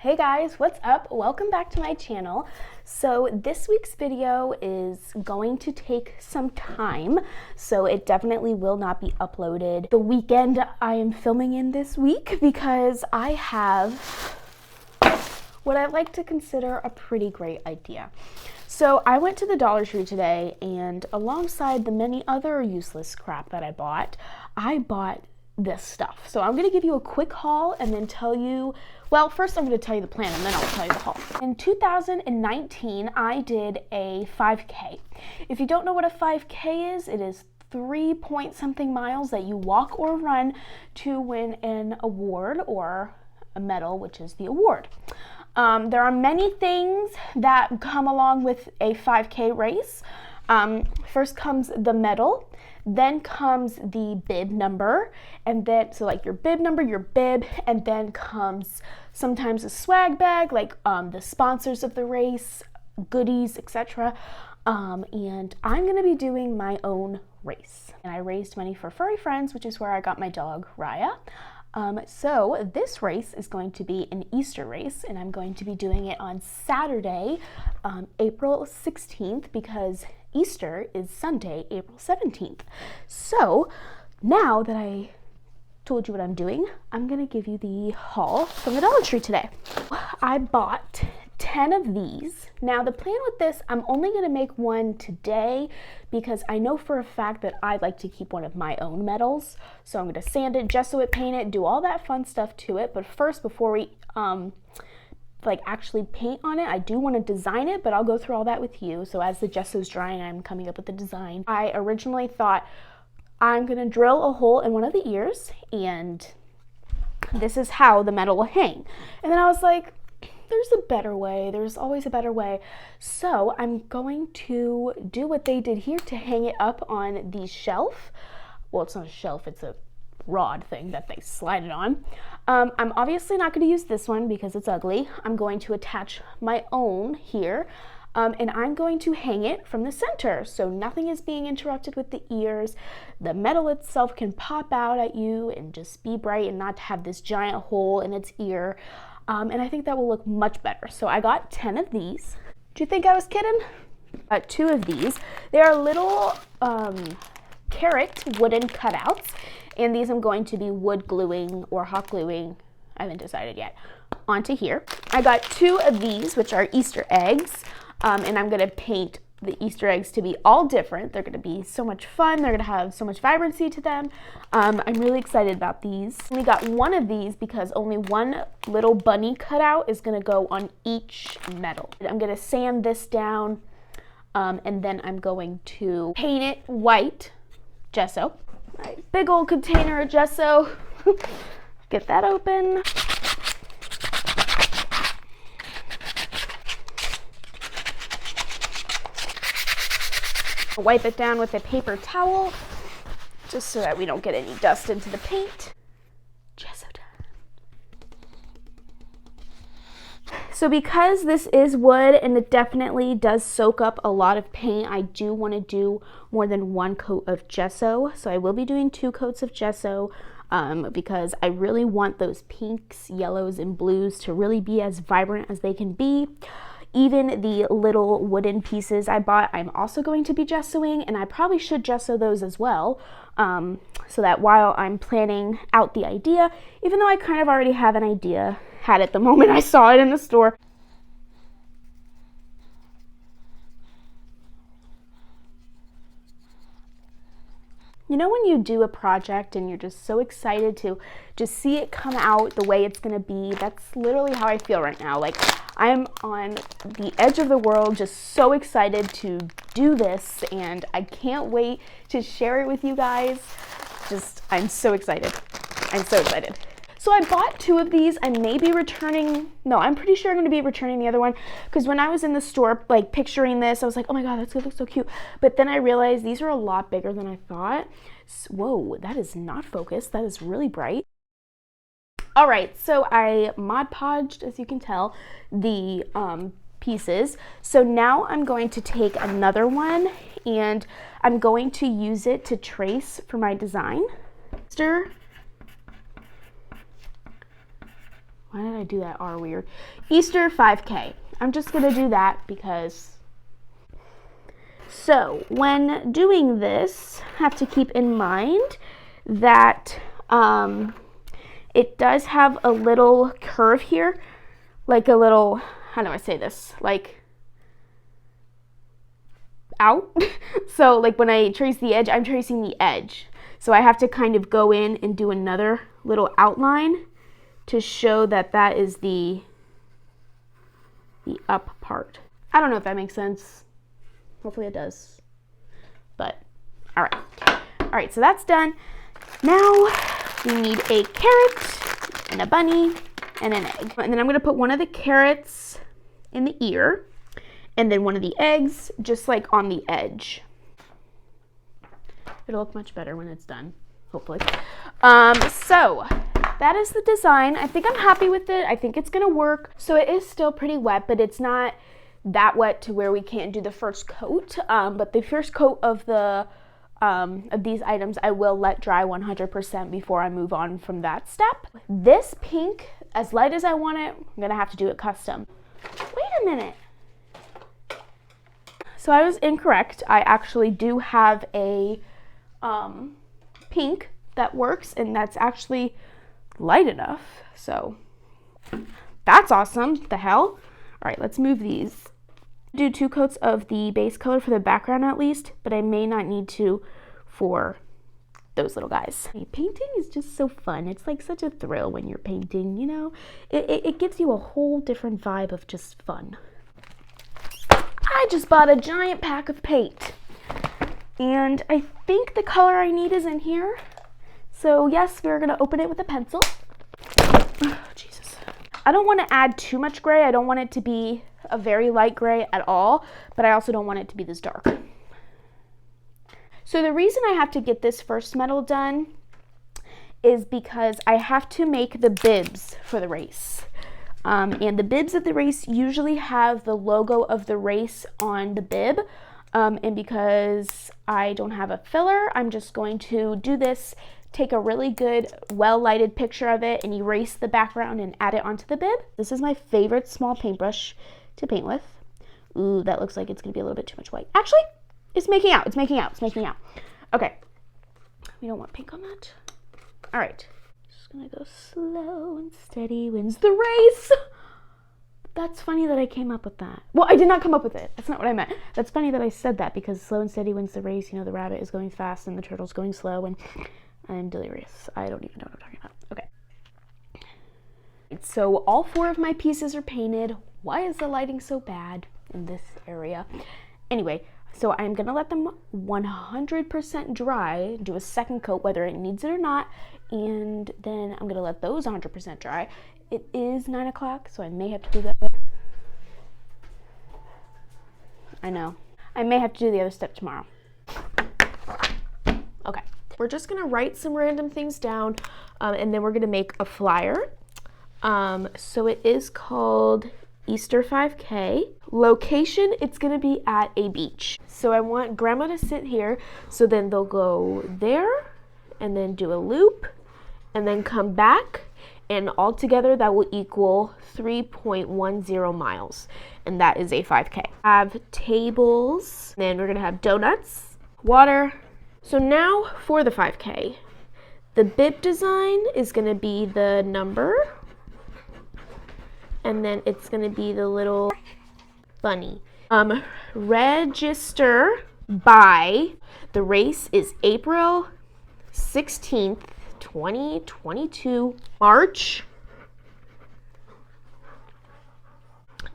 Hey guys, what's up? Welcome back to my channel. So this week's video is going to take some time, so it definitely will not be uploaded the weekend I am filming in this week because I have what I like to consider a pretty great idea. So I went to the Dollar Tree today, and alongside the many other useless crap that I bought this stuff. So I'm gonna give you a quick haul and then tell you, well, first I'm gonna tell you the plan and then I'll tell you the haul. In 2019, I did a 5K. If you don't know what a 5K is, it is 3 point something miles that you walk or run to win an award or a medal, which is the award. There are many things that come along with a 5K race. First comes the medal, then comes the bib number, and then, so like your bib number, your bib, and then comes sometimes a swag bag, like the sponsors of the race, goodies, etc. And I'm gonna be doing my own race. And I raised money for Furry Friends, which is where I got my dog, Raya. So this race is going to be an Easter race, and I'm going to be doing it on Saturday, April 16th, because Easter is Sunday, April 17th. So now that I told you what I'm doing, I'm gonna give you the haul from the Dollar Tree today. I bought 10 of these. Now the plan with this, I'm only gonna make one today because I know for a fact that I'd like to keep one of my own medals. So I'm gonna sand it, gesso it, paint it, do all that fun stuff to it. But first, before we actually paint on it, I do want to design it, but I'll go through all that with you. So as the gesso's drying, I'm coming up with the design. I originally thought I'm gonna drill a hole in one of the ears, and this is how the medal will hang. And then I was like, there's a better way. There's always a better way. So I'm going to do what they did here to hang it up on the shelf. Well, it's not a shelf, it's a rod thing that they slide it on. I'm obviously not going to use this one because it's ugly. I'm going to attach my own here, and I'm going to hang it from the center so nothing is being interrupted with the ears. The metal itself can pop out at you and just be bright and not have this giant hole in its ear. And I think that will look much better. So I got 10 of these. Do you think I was kidding? 2 of these. They are little carrot wooden cutouts, and these I'm going to be wood gluing or hot gluing, I haven't decided yet, onto here. I got 2 of these, which are Easter eggs, and I'm gonna paint the Easter eggs to be all different. They're gonna be so much fun. They're gonna have so much vibrancy to them. I'm really excited about these. We got 1 of these because only 1 little bunny cutout is gonna go on each medal. I'm gonna sand this down, and then I'm going to paint it white, gesso. My big old container of gesso. Get that open. Wipe it down with a paper towel, just so that we don't get any dust into the paint. Gesso time. So because this is wood and it definitely does soak up a lot of paint, I do want to do more than 1 coat of gesso. So I will be doing 2 coats of gesso because I really want those pinks, yellows, and blues to really be as vibrant as they can be. Even the little wooden pieces I bought, I'm also going to be gessoing, and I probably should gesso those as well, so that while I'm planning out the idea, even though I kind of already have an idea, had it the moment I saw it in the store. You know when you do a project and you're just so excited to just see it come out the way it's gonna be? That's literally how I feel right now. Like, I'm on the edge of the world, just so excited to do this, and I can't wait to share it with you guys. I'm so excited. I'm so excited. So I bought 2 of these. I may be returning, no, I'm pretty sure I'm gonna be returning the other one, because when I was in the store, like, picturing this, I was like, oh my God, that's gonna look so cute. But then I realized these are a lot bigger than I thought. So, whoa, that is not focused. That is really bright. All right, so I Mod Podged, as you can tell, the pieces. So now I'm going to take another one, and I'm going to use it to trace for my design. Why did I do that R weird? Easter 5K. I'm just gonna do that because. So when doing this, have to keep in mind that it does have a little curve here, like a little, how do I say this? Like out. So like when I trace the edge, I'm tracing the edge. So I have to kind of go in and do another little outline to show that that is the up part. I don't know if that makes sense. Hopefully it does. But all right, so that's done. Now we need a carrot and a bunny and an egg. And then I'm gonna put one of the carrots in the ear and then one of the eggs just like on the edge. It'll look much better when it's done, hopefully. So that is the design. I think I'm happy with it. I think it's gonna work. So it is still pretty wet, but it's not that wet to where we can't do the first coat. But the first coat of these items I will let dry 100% before I move on from that step. This pink, as light as I want it, I'm gonna have to do it custom. Wait a minute. So I was incorrect. I actually do have a pink that works, and that's actually light enough. So that's awesome. The hell? All right, let's move these. Do 2 coats of the base color for the background at least, but I may not need to for those little guys. Painting is just so fun. It's like such a thrill when you're painting, you know? It gives you a whole different vibe of just fun. I just bought a giant pack of paint, and I think the color I need is in here. So yes, we're gonna open it with a pencil. Oh, Jesus. I don't want to add too much gray. I don't want it to be a very light gray at all, but I also don't want it to be this dark. So the reason I have to get this first medal done is because I have to make the bibs for the race. And the bibs of the race usually have the logo of the race on the bib. And because I don't have a filler, I'm just going to do this, take a really good, well-lighted picture of it and erase the background and add it onto the bib. This is my favorite small paintbrush to paint with. Ooh, that looks like it's gonna be a little bit too much white. Actually, it's making out, it's making out, it's making out. Okay, we don't want pink on that. All right, just gonna go slow and steady wins the race. That's funny that I came up with that. Well, I did not come up with it. That's not what I meant. That's funny that I said that because slow and steady wins the race. You know, the rabbit is going fast and the turtle's going slow and I'm delirious. I don't even know what I'm talking about. Okay. So all 4 of my pieces are painted. Why is the lighting so bad in this area? Anyway, so I'm gonna let them 100% dry, do a second coat whether it needs it or not, and then I'm gonna let those 100% dry. It is 9 o'clock, so I may have to do that. I know. I may have to do the other step tomorrow. Okay. We're just gonna write some random things down, and then we're gonna make a flyer. So it is called Easter 5K. Location, it's gonna be at a beach. So I want grandma to sit here, so then they'll go there, and then do a loop, and then come back, and all together that will equal 3.10 miles, and that is a 5K. Have tables, then we're gonna have donuts, water. So now for the 5K, the bib design is gonna be the number, and then it's gonna be the little bunny. Register by, the race is April 16th, 2022, March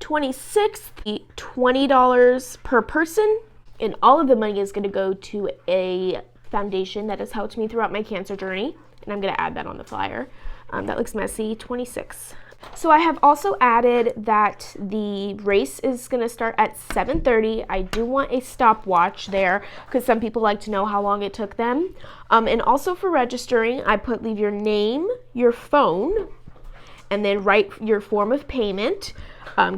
26th, $20 per person, and all of the money is going to go to a foundation that has helped me throughout my cancer journey, and I'm going to add that on the flyer. That looks messy. 26. So I have also added that the race is going to start at 7:30. I do want a stopwatch there because some people like to know how long it took them. And also for registering, I put leave your name, your phone, and then write your form of payment,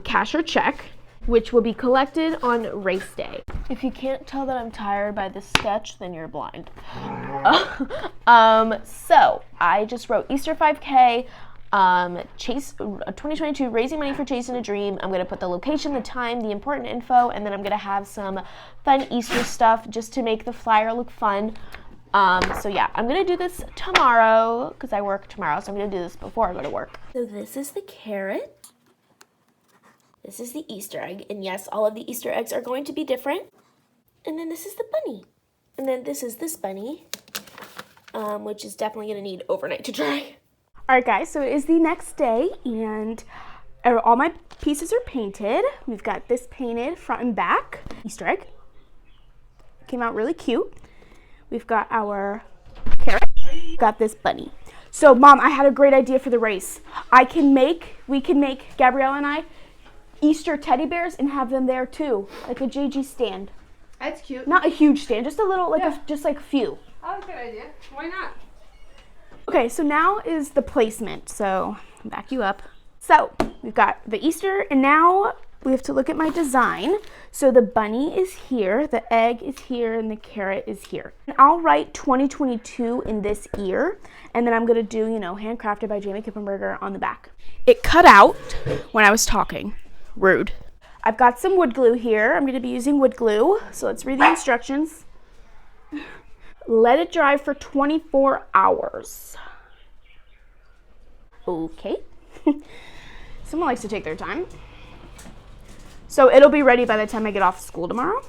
cash or check, which will be collected on race day. If you can't tell that I'm tired by this sketch, then you're blind. So I just wrote Easter 5K. Chase 2022 raising money for Chasing a Dream. I'm gonna put the location, the time, the important info, and then I'm gonna have some fun Easter stuff just to make the flyer look fun. So yeah, I'm gonna do this tomorrow because I work tomorrow, so I'm gonna do this before I go to work. So this is the carrot. This is the Easter egg, and yes, all of the Easter eggs are going to be different. And then this is the bunny. And then this is this bunny, which is definitely gonna need overnight to dry. All right, guys, so it is the next day, and all my pieces are painted. We've got this painted front and back, Easter egg. Came out really cute. We've got our carrot. We've got this bunny. So, Mom, I had a great idea for the race. We can make, Gabriella and I, Easter teddy bears and have them there too, like a JG stand. That's cute. Not a huge stand, just a little, like just like a few. Oh, good idea. Why not? Okay, so now is the placement. So, back you up. So, we've got the Easter, and now we have to look at my design. So the bunny is here, the egg is here, and the carrot is here. And I'll write 2022 in this ear, and then I'm gonna do, handcrafted by Jamie Kippenberger on the back. It cut out when I was talking. Rude. I've got some wood glue here. I'm gonna be using wood glue. So let's read the instructions. Let it dry for 24 hours. Okay. Someone likes to take their time. So it'll be ready by the time I get off school tomorrow.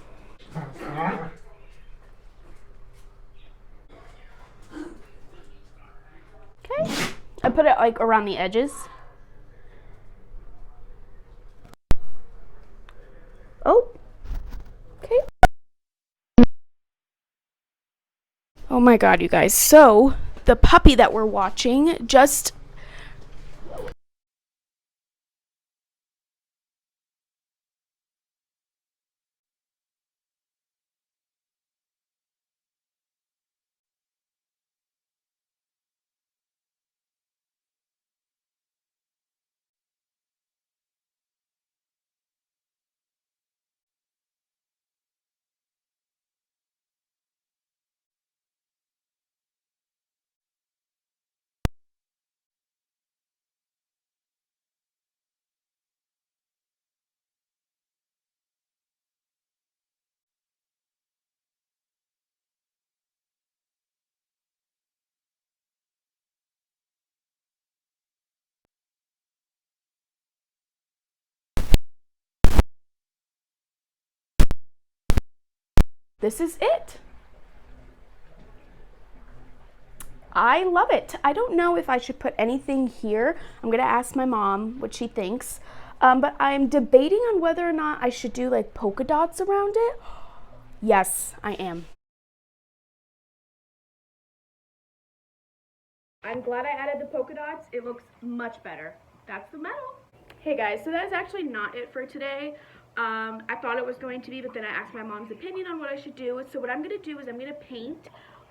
Okay. I put it like around the edges. Oh. Okay. Oh my God, you guys. So the puppy that we're watching just this is it. I love it. I don't know if I should put anything here. I'm gonna ask my mom what she thinks. But I'm debating on whether or not I should do like polka dots around it. Yes, I am. I'm glad I added the polka dots. It looks much better. That's the metal. Hey guys, so that's actually not it for today. I thought it was going to be, but then I asked my mom's opinion on what I should do. So what I'm going to do is I'm going to paint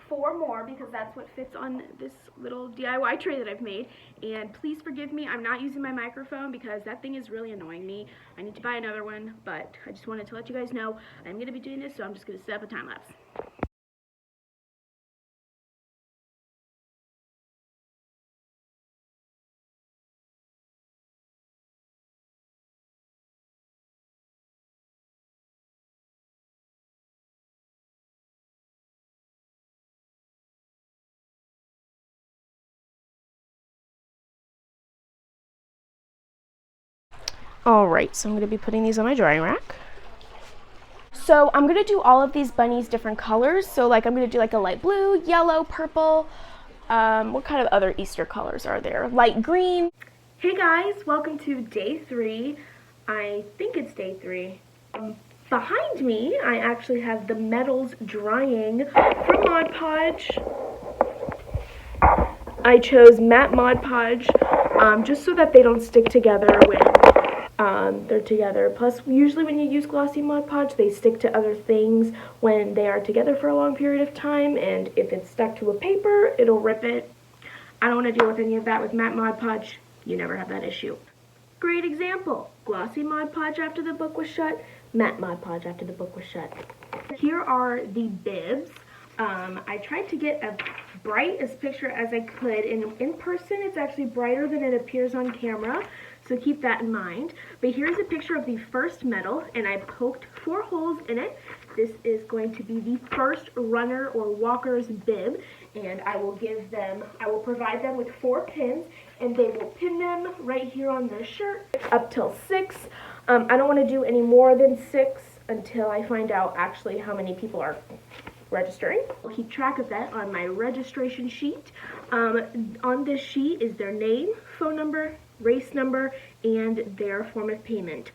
4 more because that's what fits on this little DIY tray that I've made. And please forgive me, I'm not using my microphone because that thing is really annoying me. I need to buy another one, but I just wanted to let you guys know I'm going to be doing this, so I'm just going to set up a time lapse. Alright, so I'm going to be putting these on my drying rack. So I'm going to do all of these bunnies different colors. So like I'm going to do like a light blue, yellow, purple. What kind of other Easter colors are there? Light green. Hey guys, welcome to day 3. I think it's day 3. Behind me, I actually have the metals drying from Mod Podge. I chose matte Mod Podge just so that they don't stick together when they're together. Plus, usually when you use glossy Mod Podge, they stick to other things when they are together for a long period of time, and if it's stuck to a paper, it'll rip it. I don't want to deal with any of that with matte Mod Podge. You never have that issue. Great example. Glossy Mod Podge after the book was shut, matte Mod Podge after the book was shut. Here are the bibs. I tried to get as bright a picture as I could, and in person it's actually brighter than it appears on camera, so keep that in mind. But here's a picture of the first medal, and I poked 4 holes in it. This is going to be the first runner or walker's bib, and I will provide them with 4 pins, and they will pin them right here on their shirt up till 6. I don't want to do any more than 6 until I find out actually how many people are registering. I'll keep track of that on my registration sheet. On this sheet is their name, phone number, race number, and their form of payment.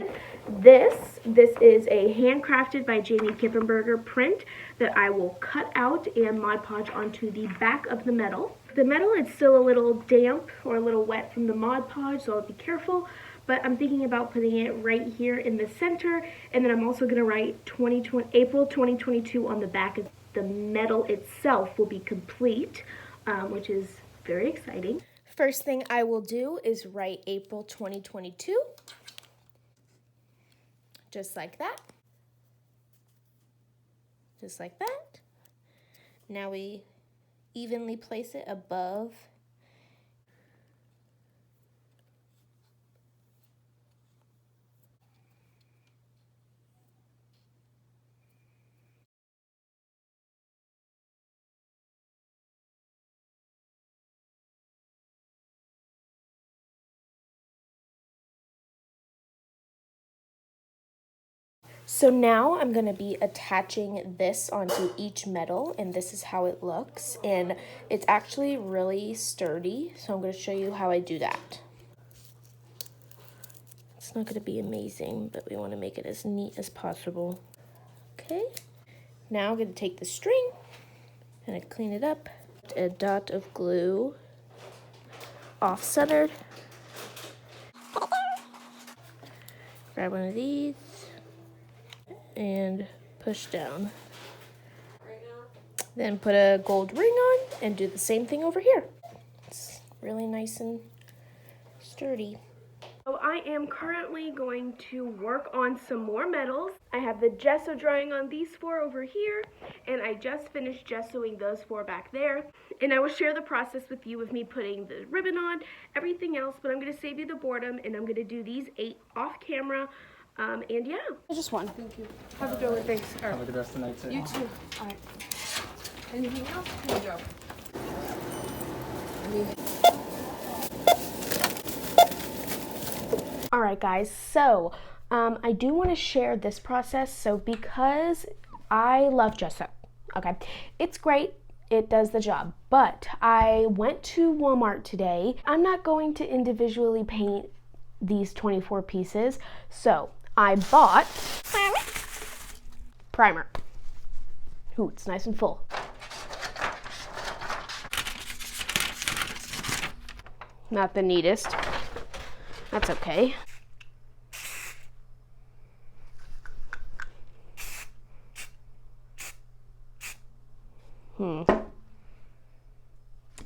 This is a handcrafted by Jamie Kippenberger print that I will cut out and Mod Podge onto the back of the medal. The medal is still a little damp or a little wet from the Mod Podge, so I'll be careful. But I'm thinking about putting it right here in the center, and then I'm also going to write April 2022 on the back. The medal itself will be complete, which is very exciting. First thing I will do is write April 2022, just like that. Just like that. Now we evenly place it above . So now I'm going to be attaching this onto each medal, and this is how it looks, and it's actually really sturdy, so I'm going to show you how I do that. It's not going to be amazing, but we want to make it as neat as possible. Okay, now I'm going to take the string and I clean it up. A dot of glue off-centered. Grab one of these and push down. Then put a gold ring on and do the same thing over here. It's really nice and sturdy. So I am currently going to work on some more medals. I have the gesso drying on these 4 over here, and I just finished gessoing those 4 back there. And I will share the process with you of me putting the ribbon on, everything else, but I'm going to save you the boredom, and I'm going to do these 8 off camera. And yeah. Just one. Thank you. Have a good one. Thanks. All right. Have a good rest of the night, too. You too. All right. Anything else? Good job. All right, guys. So I do want to share this process. So because I love gesso, okay, it's great. It does the job. But I went to Walmart today. I'm not going to individually paint these 24 pieces. So I bought primer. Ooh, it's nice and full. Not the neatest. That's okay.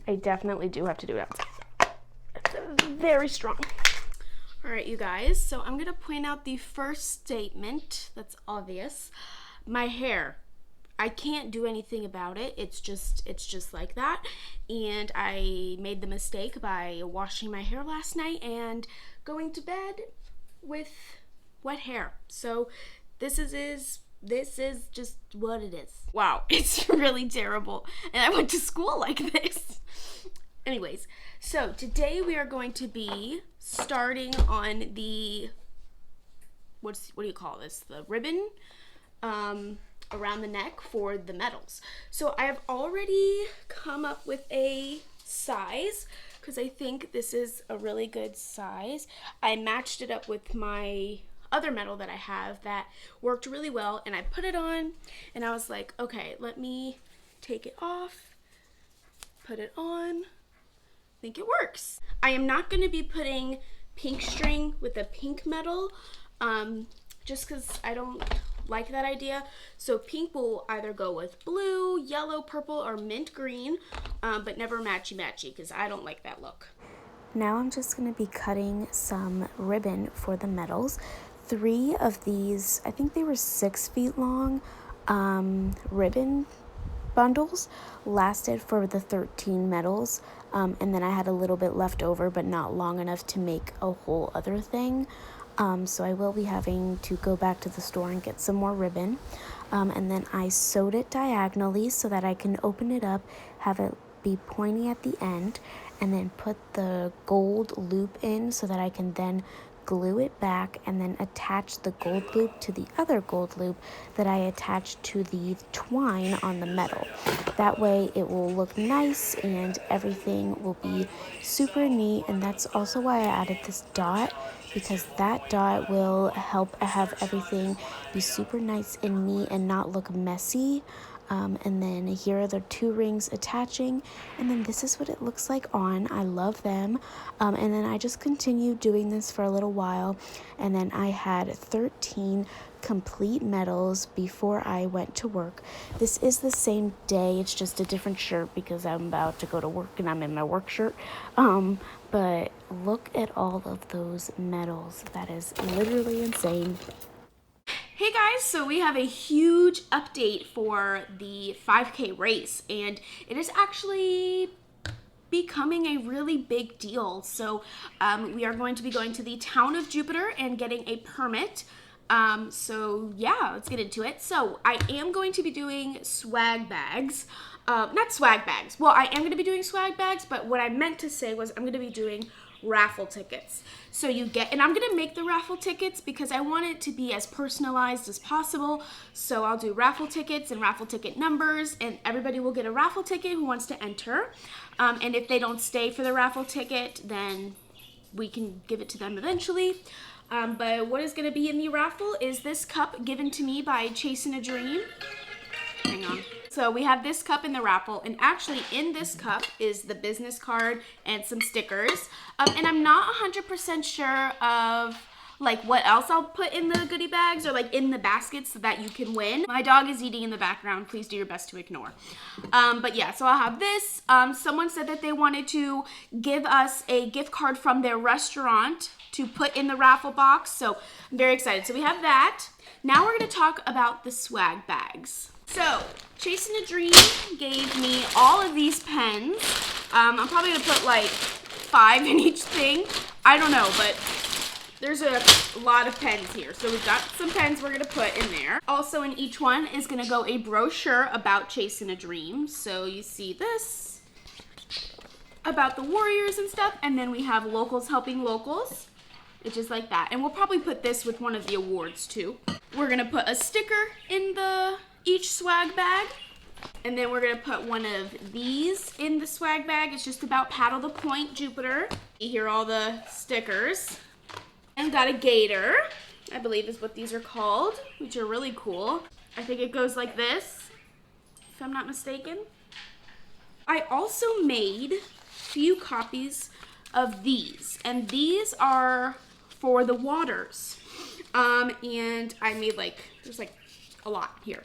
I definitely do have to do it outside. It's very strong. All right, you guys, so I'm gonna point out the first statement that's obvious. My hair, I can't do anything about it. It's just like that. And I made the mistake by washing my hair last night and going to bed with wet hair. So this is just what it is. Wow, it's really terrible. And I went to school like this. Anyways, so today we are going to be starting on the, what do you call this? The ribbon around the neck for the medals. So I have already come up with a size because I think this is a really good size. I matched it up with my other medal that I have that worked really well, and I put it on and I was like, okay, let me take it off, put it on. I think it works. I am not going to be putting pink string with a pink medal just because I don't like that idea. So pink will either go with blue, yellow, purple, or mint green, but never matchy-matchy because I don't like that look. Now I'm just going to be cutting some ribbon for the medals. 3 of these, I think they were 6 feet long ribbon bundles lasted for the 13 medals, and then I had a little bit left over, but not long enough to make a whole other thing. So I will be having to go back to the store and get some more ribbon. And then I sewed it diagonally so that I can open it up, have it be pointy at the end, and then put the gold loop in so that I can then glue it back and then attach the gold loop to the other gold loop that I attached to the twine on the metal. That way it will look nice and everything will be super neat. And that's also why I added this dot, because that dot will help have everything be super nice and neat and not look messy. And then here are the 2 rings attaching, and then this is what it looks like on. I love them. And then I just continued doing this for a little while, and then I had 13 complete medals before I went to work. This is the same day, it's just a different shirt because I'm about to go to work and I'm in my work shirt. But look at all of those medals. That is literally insane. Hey guys, so we have a huge update for the 5K race, and it is actually becoming a really big deal. So we are going to be going to the town of Jupiter and getting a permit. So yeah, let's get into it. So I am going to be doing swag bags. Not swag bags. Well, I am going to be doing swag bags, but what I meant to say was I'm going to be doing raffle tickets. So you get, and I'm going to make the raffle tickets because I want it to be as personalized as possible. So I'll do raffle tickets and raffle ticket numbers, and everybody will get a raffle ticket who wants to enter. And if they don't stay for the raffle ticket, then we can give it to them eventually. But what is going to be in the raffle is this cup given to me by Chasing a Dream. Hang on. So we have this cup in the raffle, and actually in this cup is the business card and some stickers. And I'm not 100% sure of like what else I'll put in the goodie bags or like in the baskets so that you can win. My dog is eating in the background. Please do your best to ignore. But yeah, so I'll have this. Someone said that they wanted to give us a gift card from their restaurant to put in the raffle box. So I'm very excited. So we have that. Now we're going to talk about the swag bags. So, Chasing a Dream gave me all of these pens. I'm probably going to put like 5 in each thing. I don't know, but there's a lot of pens here. So we've got some pens we're going to put in there. Also in each one is going to go a brochure about Chasing a Dream. So you see this about the Warriors and stuff. And then we have locals helping locals. It's just like that. And we'll probably put this with one of the awards too. We're going to put a sticker in each swag bag, and then we're going to put one of these in the swag bag. It's just about Paddle the Point Jupiter. Here are all the stickers. And got a gator, I believe is what these are called, which are really cool. I think it goes like this, if I'm not mistaken. I also made a few copies of these, and these are for the waters. And I made there's a lot here.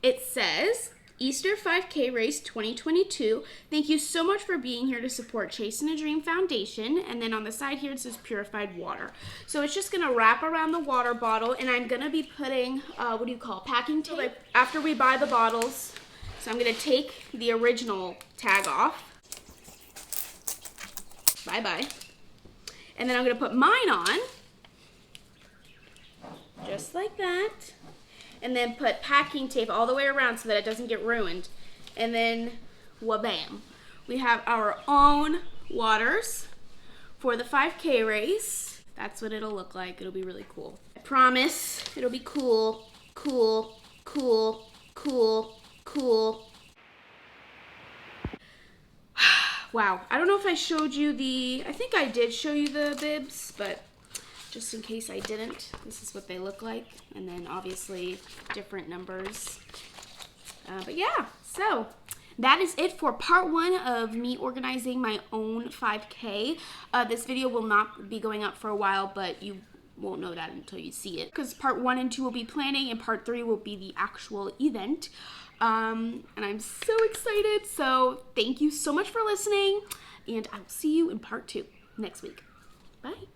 It says, Easter 5K Race 2022. Thank you so much for being here to support Chasing a Dream Foundation. And then on the side here, it says purified water. So it's just going to wrap around the water bottle, and I'm going to be putting, packing tape after we buy the bottles. So I'm going to take the original tag off. Bye-bye. And then I'm going to put mine on. Just like that. And then put packing tape all the way around so that it doesn't get ruined. And then, wha-bam. We have our own waters for the 5K race. That's what it'll look like. It'll be really cool. I promise it'll be cool, cool, cool, cool, cool. Wow. I don't know if I showed you I think I did show you the bibs, but just in case I didn't, this is what they look like. And then obviously different numbers. But yeah, so that is it for part 1 of me organizing my own 5K. This video will not be going up for a while, but you won't know that until you see it. Because part 1 and 2 will be planning, and part 3 will be the actual event. And I'm so excited. So thank you so much for listening, and I'll see you in part 2 next week. Bye.